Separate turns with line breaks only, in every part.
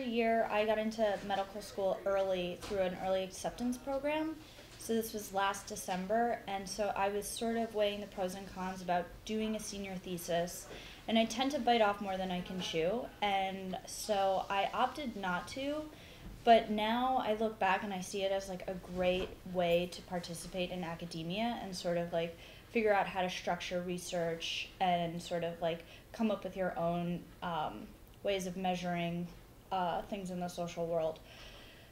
year, I got into medical school early through an early acceptance program. So this was last December, and so I was sort of weighing the pros and cons about doing a senior thesis, and I tend to bite off more than I can chew, and so I opted not to, but now I look back and I see it as like a great way to participate in academia and sort of like figure out how to structure research and sort of like come up with your own ways of measuring things in the social world.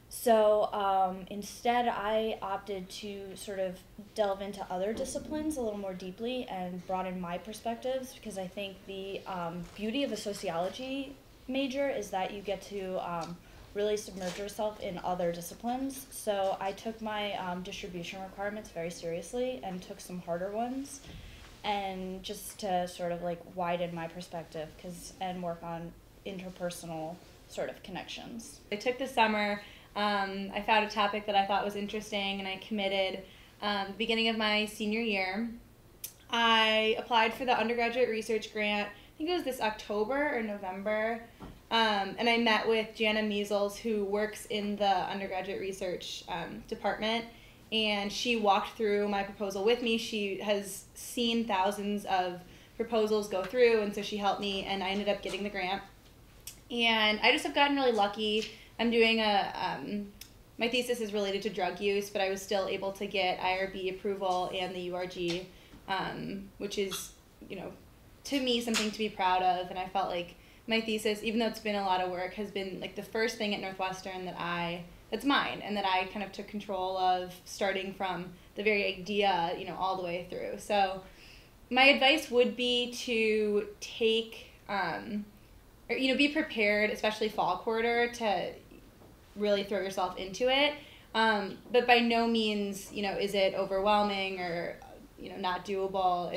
So instead, I opted to sort of delve into other disciplines a little more deeply and broaden my perspectives, because I think the beauty of a sociology major is that you get to really submerge yourself in other disciplines. So I took my distribution requirements very seriously and took some harder ones, and just to sort of like widen my perspective and work on interpersonal sort of connections.
I took the summer. I found a topic that I thought was interesting, and I committed the beginning of my senior year. I applied for the undergraduate research grant. I think it was this October or November, and I met with Jana Measles, who works in the undergraduate research department, and she walked through my proposal with me. She has seen thousands of proposals go through, and so she helped me, and I ended up getting the grant. And I just have gotten really lucky. I'm doing my thesis is related to drug use, but I was still able to get IRB approval and the URG, which is, to me, something to be proud of. And I felt like my thesis, even though it's been a lot of work, has been like the first thing at Northwestern that's mine, and that I kind of took control of, starting from the very idea, all the way through. So my advice would be to take, be prepared, especially fall quarter, to really throw yourself into it. But by no means, is it overwhelming or, not doable.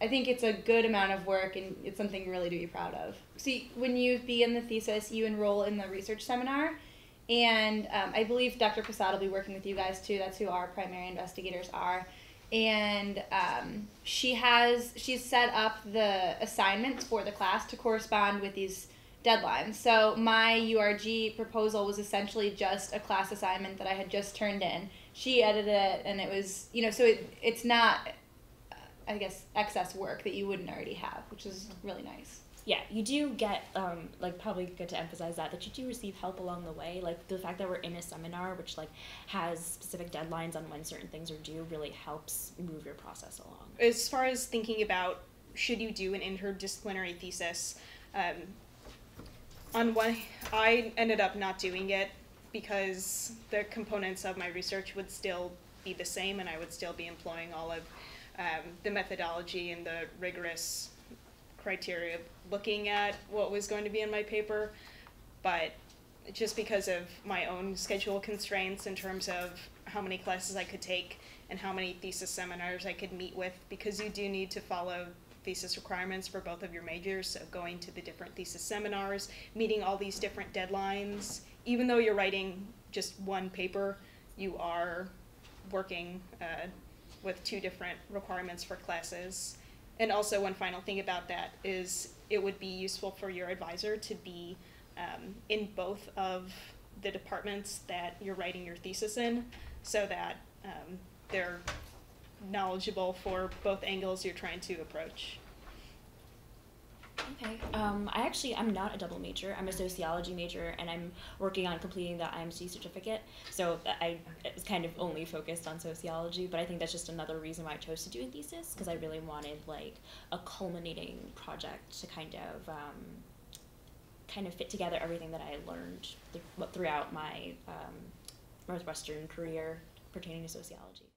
I think it's a good amount of work, and it's something really to be proud of. See, when you begin the thesis, you enroll in the research seminar, and I believe Dr. Prasad will be working with you guys too. That's who our primary investigators are. And she's set up the assignments for the class to correspond with these deadlines. So my URG proposal was essentially just a class assignment that I had just turned in. She edited it, and it was, so it's not, I guess, excess work that you wouldn't already have, which is really nice.
Yeah, you do get, probably good to emphasize that you do receive help along the way. Like, the fact that we're in a seminar, which, has specific deadlines on when certain things are due, really helps move your process along.
As far as thinking about should you do an interdisciplinary thesis, I ended up not doing it because the components of my research would still be the same, and I would still be employing all of the methodology and the rigorous criteria of looking at what was going to be in my paper. But just because of my own schedule constraints in terms of how many classes I could take and how many thesis seminars I could meet with, because you do need to follow thesis requirements for both of your majors, so going to the different thesis seminars, meeting all these different deadlines. Even though you're writing just one paper, you are working with two different requirements for classes. And also, one final thing about that is it would be useful for your advisor to be in both of the departments that you're writing your thesis in, so that they're knowledgeable for both angles you're trying to approach.
Okay. I'm not a double major. I'm a sociology major, and I'm working on completing the IMC certificate. So I was kind of only focused on sociology, but I think that's just another reason why I chose to do a thesis, because I really wanted a culminating project to kind of fit together everything that I learned throughout my Northwestern career pertaining to sociology.